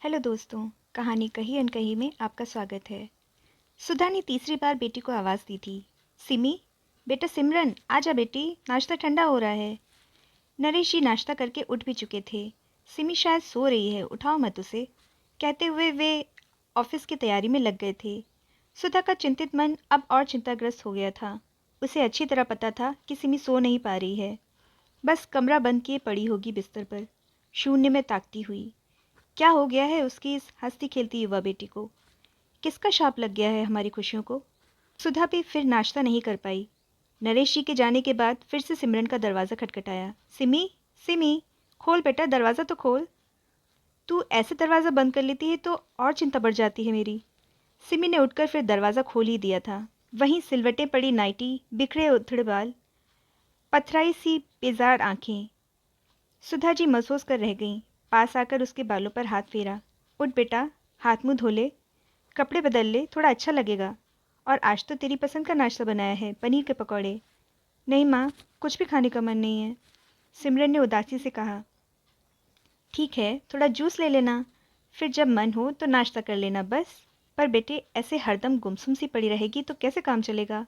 Hello दोस्तों। कहानी कही अनकही में आपका स्वागत है। सुधा ने तीसरी बार बेटी को आवाज़ दी थी। सिमी, बेटा सिमरन, आजा बेटी, नाश्ता ठंडा हो रहा है। नरेश जी नाश्ता करके उठ भी चुके थे। सिमी शायद सो रही है, उठाओ मत उसे, कहते हुए वे ऑफिस की तैयारी में लग गए थे। सुधा का चिंतित मन अब और चिंताग्रस्त हो गया था। उसे अच्छी तरह पता था कि सिमी सो नहीं पा रही है, बस कमरा बंद किए पड़ी होगी बिस्तर पर, शून्य में ताकती हुई। क्या हो गया है उसकी इस हंसती खेलती युवा बेटी को? किसका शाप लग गया है हमारी खुशियों को? सुधा भी फिर नाश्ता नहीं कर पाई। नरेश जी के जाने के बाद फिर से सिमरन का दरवाज़ा खटखटाया। सिमी, सिमी, खोल बेटा, दरवाज़ा तो खोल। तू ऐसे दरवाज़ा बंद कर लेती है तो और चिंता बढ़ जाती है मेरी। सिमी ने उठकर फिर दरवाज़ा खोल ही दिया था। वहीं सिलवटें पड़ी नाइटी, बिखरे उथड़े बाल, पथराई सी बेजार आंखें। सुधा जी महसूस कर रह गईं। पास आकर उसके बालों पर हाथ फेरा। उठ बेटा, हाथ मुंह धो ले, कपड़े बदल ले, थोड़ा अच्छा लगेगा। और आज तो तेरी पसंद का नाश्ता बनाया है, पनीर के पकौड़े। नहीं माँ, कुछ भी खाने का मन नहीं है, सिमरन ने उदासी से कहा। ठीक है, थोड़ा जूस ले लेना, फिर जब मन हो तो नाश्ता कर लेना बस। पर बेटे, ऐसे हरदम गुमसुम सी पड़ी रहेगी तो कैसे काम चलेगा?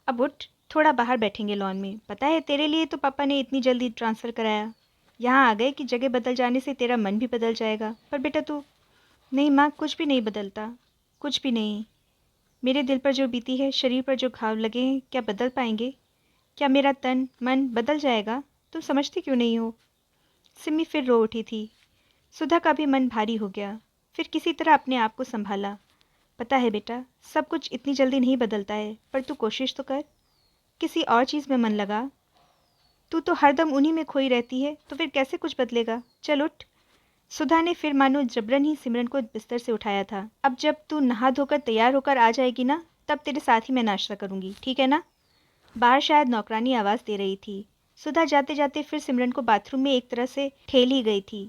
अब उठ, थोड़ा बाहर बैठेंगे लॉन में। पता है, तेरे लिए तो पापा ने इतनी जल्दी ट्रांसफ़र कराया। यहाँ आ गए कि जगह बदल जाने से तेरा मन भी बदल जाएगा। पर बेटा तू। नहीं माँ, कुछ भी नहीं बदलता, कुछ भी नहीं। मेरे दिल पर जो बीती है, शरीर पर जो घाव लगे हैं, क्या बदल पाएंगे? क्या मेरा तन मन बदल जाएगा? तुम समझती क्यों नहीं हो? सिमी फिर रो उठी थी। सुधा का भी मन भारी हो गया। फिर किसी तरह अपने आप को संभाला। पता है बेटा, सब कुछ इतनी जल्दी नहीं बदलता है, पर तू कोशिश तो कर, किसी और चीज़ में मन लगा। तू तो हरदम उन्हीं में खोई रहती है, तो फिर कैसे कुछ बदलेगा? चल उठ। सुधा ने फिर मानो जबरन ही सिमरन को बिस्तर से उठाया था। अब जब तू नहा धोकर तैयार होकर आ जाएगी ना, तब तेरे साथ ही मैं नाश्ता करूंगी, ठीक है ना? बाहर शायद नौकरानी आवाज़ दे रही थी। सुधा जाते जाते फिर सिमरन को बाथरूम में एक तरह से ठेल ही गई थी।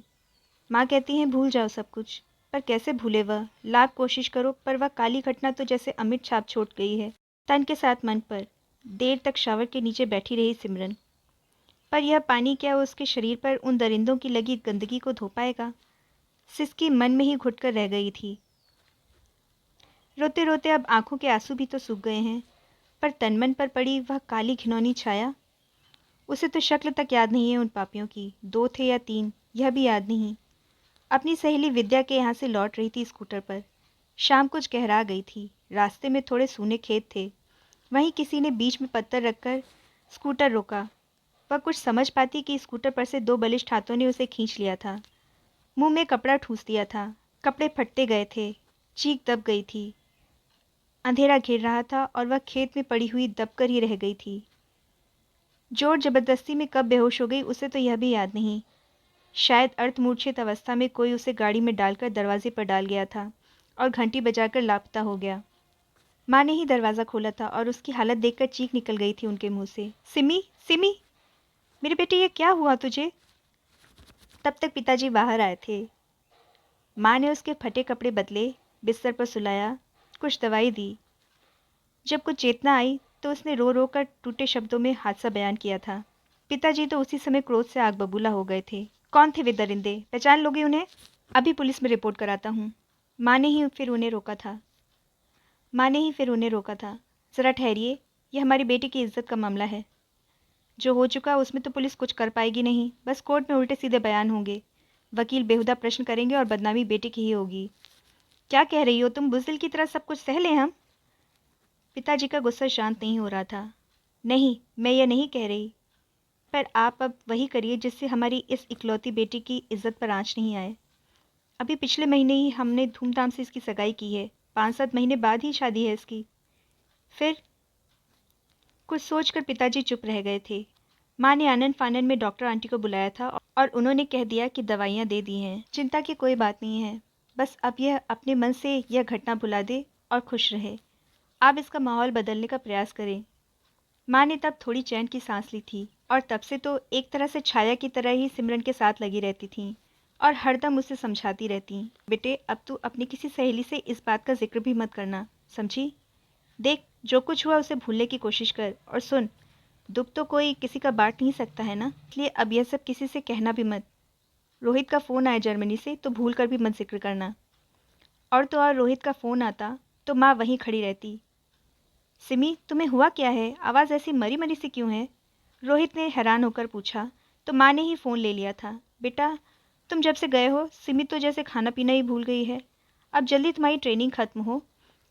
माँ कहती हैं भूल जाओ सब कुछ, पर कैसे भूले वह? लाख कोशिश करो, पर वह काली घटना तो जैसे अमिट छाप छोड़ गई है तन के साथ मन पर। देर तक शावर के नीचे बैठी रही सिमरन, पर यह पानी क्या उसके शरीर पर उन दरिंदों की लगी गंदगी को धो पाएगा? सिसकी मन में ही घुटकर रह गई थी। रोते रोते अब आंखों के आंसू भी तो सूख गए हैं, पर तनमन पर पड़ी वह काली घिनौनी छाया। उसे तो शक्ल तक याद नहीं है उन पापियों की, 2 थे या 3, यह भी याद नहीं। अपनी सहेली विद्या के यहाँ से लौट रही थी स्कूटर पर। शाम कुछ गहरा गई थी। रास्ते में थोड़े सूने खेत थे। वहीं किसी ने बीच में पत्थर रखकर स्कूटर रोका। वह कुछ समझ पाती कि स्कूटर पर से 2 बलिष्ठ हाथों ने उसे खींच लिया था। मुंह में कपड़ा ठूंस दिया था। कपड़े फटते गए थे। चीख दब गई थी। अंधेरा घिर रहा था और वह खेत में पड़ी हुई दबकर ही रह गई थी। जोर जबरदस्ती में कब बेहोश हो गई उसे तो यह भी याद नहीं। शायद अर्धमूर्छित अवस्था में कोई उसे गाड़ी में डालकर दरवाजे पर डाल गया था और घंटी बजाकर लापता हो गया। माँ ने ही दरवाज़ा खोला था और उसकी हालत देखकर चीख निकल गई थी उनके मुंह से। सिमी, सिमी, मेरे बेटे, ये क्या हुआ तुझे? तब तक पिताजी बाहर आए थे। माँ ने उसके फटे कपड़े बदले, बिस्तर पर सुलाया, कुछ दवाई दी। जब कुछ चेतना आई तो उसने रो रो कर टूटे शब्दों में हादसा बयान किया था। पिताजी तो उसी समय क्रोध से आग बबूला हो गए थे। कौन थे वे दरिंदे? पहचान लोगे उन्हें? अभी पुलिस में रिपोर्ट कराता हूँ। माँ ने ही फिर उन्हें रोका था। माँ ने ही फिर उन्हें रोका था। ज़रा ठहरिए, यह हमारी बेटी की इज्जत का मामला है। जो हो चुका उसमें तो पुलिस कुछ कर पाएगी नहीं, बस कोर्ट में उल्टे सीधे बयान होंगे। वकील बेहुदा प्रश्न करेंगे और बदनामी बेटे की ही होगी। क्या कह रही हो तुम? बुज़दिल की तरह सब कुछ सह लें हम? पिताजी का गुस्सा शांत नहीं हो रहा था। नहीं, मैं यह नहीं कह रही, पर आप अब वही करिए जिससे हमारी इस इकलौती बेटी की इज्जत पर आंच नहीं आए। अभी पिछले महीने ही हमने धूमधाम से इसकी सगाई की है। 5-7 महीने बाद ही शादी है इसकी। फिर कुछ सोचकर पिताजी चुप रह गए थे। माँ ने आनन फानन में डॉक्टर आंटी को बुलाया था और उन्होंने कह दिया कि दवाइयाँ दे दी हैं, चिंता की कोई बात नहीं है। बस अब यह अपने मन से यह घटना भुला दे और खुश रहे। आप इसका माहौल बदलने का प्रयास करें। माँ ने तब थोड़ी चैन की सांस ली थी और तब से तो एक तरह से छाया की तरह ही सिमरन के साथ लगी रहती थीं और हरदम उसे समझाती रहती। बेटे, अब तू अपनी किसी सहेली से इस बात का जिक्र भी मत करना, समझी? देख, जो कुछ हुआ उसे भूलने की कोशिश कर। और सुन, दुख तो कोई किसी का बांट नहीं सकता है ना, इसलिए अब यह सब किसी से कहना भी मत। रोहित का फ़ोन आया जर्मनी से तो भूल कर भी मत जिक्र करना। और तो और रोहित का फ़ोन आता तो माँ वहीं खड़ी रहती। सिमी, तुम्हें हुआ क्या है? आवाज़ ऐसी मरी मरी सी क्यों है? रोहित ने हैरान होकर पूछा तो माँ ने ही फ़ोन ले लिया था। बेटा, तुम जब से गए हो सिमी तो जैसे खाना पीना ही भूल गई है। अब जल्दी तुम्हारी ट्रेनिंग ख़त्म हो,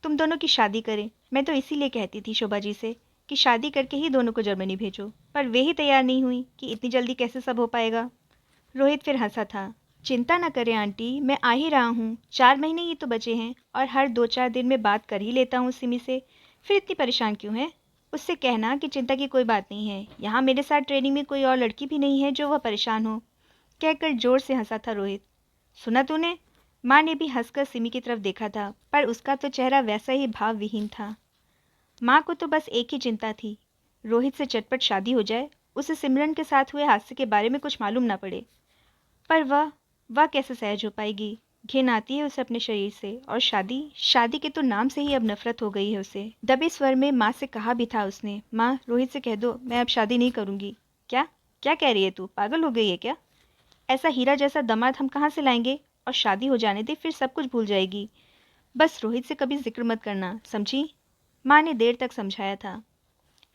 तुम दोनों की शादी करें। मैं तो इसीलिए कहती थी शोभा जी से कि शादी करके ही दोनों को जर्मनी भेजो, पर वे ही तैयार नहीं हुई कि इतनी जल्दी कैसे सब हो पाएगा। रोहित फिर हंसा था। चिंता न करें आंटी, मैं आ ही रहा हूँ। 4 महीने ही तो बचे हैं और हर 2-4 दिन में बात कर ही लेता हूँ सिमी से। फिर इतनी परेशान क्यों है? उससे कहना कि चिंता की कोई बात नहीं है। यहाँ मेरे साथ ट्रेनिंग में कोई और लड़की भी नहीं है जो वह परेशान हो, कहकर जोर से हंसा था रोहित। सुना तूने? माँ ने भी हंसकर सिमी की तरफ देखा था, पर उसका तो चेहरा वैसा ही भावविहीन था। माँ को तो बस एक ही चिंता थी, रोहित से चटपट शादी हो जाए, उसे सिमरन के साथ हुए हादसे के बारे में कुछ मालूम ना पड़े। पर वह कैसे सहज हो पाएगी? घिन आती है उसे अपने शरीर से, और शादी शादी के तो नाम से ही अब नफरत हो गई है उसे। दबे स्वर में माँ से कहा भी था उसने, माँ रोहित से कह दो मैं अब शादी नहीं करूँगी। क्या क्या कह रही है तू? पागल हो गई है क्या? ऐसा हीरा जैसा दामाद हम कहाँ से लाएंगे? और शादी हो जाने दे, फिर सब कुछ भूल जाएगी। बस रोहित से कभी जिक्र मत करना, समझी? माँ ने देर तक समझाया था।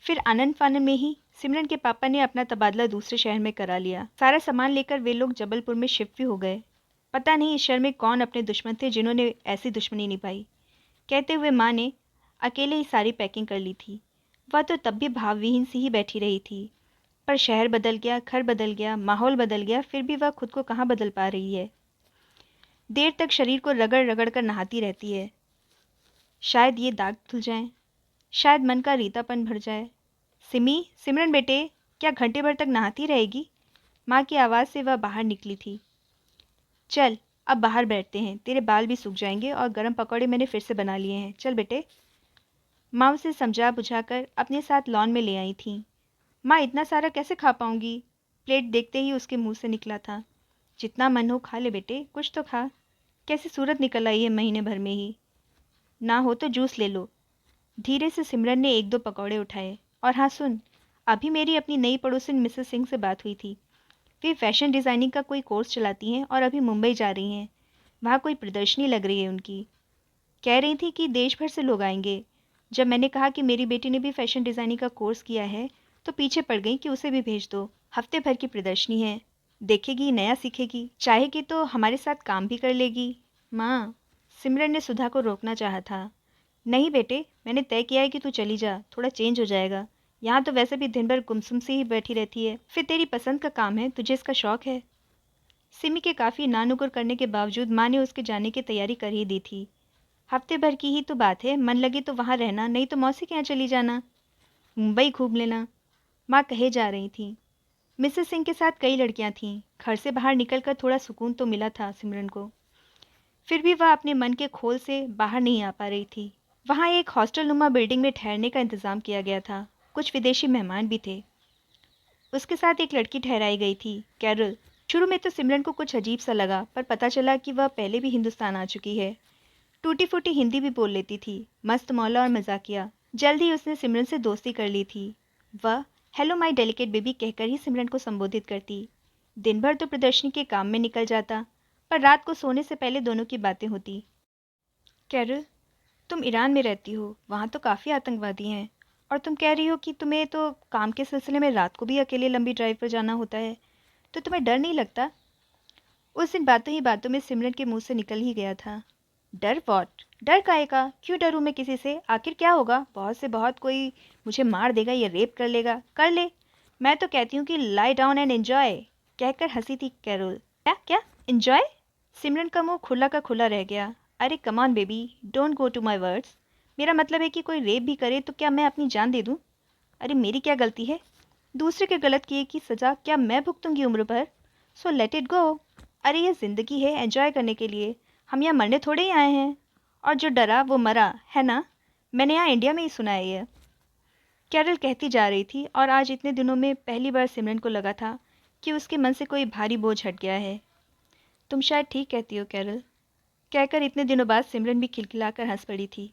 फिर आनंद फानन में ही सिमरन के पापा ने अपना तबादला दूसरे शहर में करा लिया। सारा सामान लेकर वे लोग जबलपुर में शिफ्ट भी हो गए। पता नहीं इस शहर में कौन अपने दुश्मन थे जिन्होंने ऐसी दुश्मनी निभाई। कहते हुए माँ ने अकेले ही सारी पैकिंग कर ली थी। वह तो तब भी भावविहीन सी ही बैठी रही थी। पर शहर बदल गया, घर बदल गया, माहौल बदल गया, फिर भी वह खुद को कहाँ बदल पा रही है। देर तक शरीर को रगड़ रगड़ कर नहाती रहती है। शायद ये दाग धुल जाएं, शायद मन का रीतापन भर जाए। सिमी, सिमरन बेटे, क्या घंटे भर तक नहाती रहेगी? माँ की आवाज़ से वह बाहर निकली थी। चल, अब बाहर बैठते हैं, तेरे बाल भी सूख जाएंगे और गर्म पकौड़े मैंने फिर से बना लिए हैं, चल बेटे। माँ उसे समझा बुझाकर अपने साथ लॉन में ले आई थी। माँ इतना सारा कैसे खा पाऊंगी? प्लेट देखते ही उसके मुंह से निकला था। जितना मन हो खा ले बेटे, कुछ तो खा। कैसी सूरत निकल आई है महीने भर में ही। ना हो तो जूस ले लो। धीरे से सिमरन ने 1-2 पकौड़े उठाए। और हाँ सुन, अभी मेरी अपनी नई पड़ोसिन मिसेस सिंह से बात हुई थी। वे फैशन डिज़ाइनिंग का कोई कोर्स चलाती हैं और अभी मुंबई जा रही हैं। वहाँ कोई प्रदर्शनी लग रही है उनकी। कह रही थी कि देश भर से लोग आएंगे। जब मैंने कहा कि मेरी बेटी ने भी फैशन डिज़ाइनिंग का कोर्स किया है तो पीछे पड़ गई कि उसे भी भेज दो। हफ्ते भर की प्रदर्शनी है, देखेगी, नया सीखेगी, चाहेगी तो हमारे साथ काम भी कर लेगी। माँ, सिमरन ने सुधा को रोकना चाहा था। नहीं बेटे, मैंने तय किया है कि तू चली जा, थोड़ा चेंज हो जाएगा। यहाँ तो वैसे भी दिन भर गुमसुम सी ही बैठी रहती है, फिर तेरी पसंद का काम है, तुझे इसका शौक है। सिमी के काफ़ी नानुकुर करने के बावजूद माँ ने उसके जाने की तैयारी कर ही दी थी। हफ्ते भर की ही तो बात है, मन लगे तो वहाँ रहना, नहीं तो मौसी के यहाँ चली जाना, मुंबई घूम लेना, माँ कहे जा रही थी। मिसेस सिंह के साथ कई लड़कियां थीं। घर से बाहर निकलकर थोड़ा सुकून तो मिला था सिमरन को। फिर भी वह अपने मन के खोल से बाहर नहीं आ पा रही थी। वहाँ एक हॉस्टल नुमा बिल्डिंग में ठहरने का इंतज़ाम किया गया था। कुछ विदेशी मेहमान भी थे। उसके साथ एक लड़की ठहराई गई थी, कैरल। शुरू में तो सिमरन को कुछ अजीब सा लगा, पर पता चला कि वह पहले भी हिंदुस्तान आ चुकी है। टूटी फूटी हिंदी भी बोल लेती थी, मस्त मौला और मजाकिया। जल्द ही उसने सिमरन से दोस्ती कर ली थी। वह हेलो माय डेलिकेट बेबी कहकर ही सिमरन को संबोधित करती। दिन भर तो प्रदर्शनी के काम में निकल जाता, पर रात को सोने से पहले दोनों की बातें होती। कैरल, तुम ईरान में रहती हो, वहाँ तो काफ़ी आतंकवादी हैं, और तुम कह रही हो कि तुम्हें तो काम के सिलसिले में रात को भी अकेले लंबी ड्राइव पर जाना होता है, तो तुम्हें डर नहीं लगता? उस दिन बातों ही बातों में सिमरन के मुंह से निकल ही गया था, डर वॉट? डर काहे का? क्यों डरूं मैं किसी से? आखिर क्या होगा? बहुत से बहुत कोई मुझे मार देगा या रेप कर लेगा, कर ले। मैं तो कहती हूँ कि लाई डाउन एंड एंजॉय, कहकर हंसी थी कैरोल। क्या क्या एंजॉय? सिमरन का मुंह खुला का खुला रह गया। अरे come on baby, don't go to my words. मेरा मतलब है कि कोई रेप भी करे तो क्या मैं अपनी जान दे दूं? अरे मेरी क्या गलती है? दूसरे के गलत किए की सज़ा क्या मैं भुगतूंगी उम्र भर? So let it go. अरे ये ज़िंदगी है एंजॉय करने के लिए, हम यहाँ मरने थोड़े ही आए हैं। और जो डरा वो मरा, है ना? मैंने यहाँ इंडिया में ही सुना है ये। कैरल कहती जा रही थी, और आज इतने दिनों में पहली बार सिमरन को लगा था कि उसके मन से कोई भारी बोझ हट गया है। तुम शायद ठीक कहती हो कैरल, कहकर इतने दिनों बाद सिमरन भी खिलखिलाकर हंस पड़ी थी।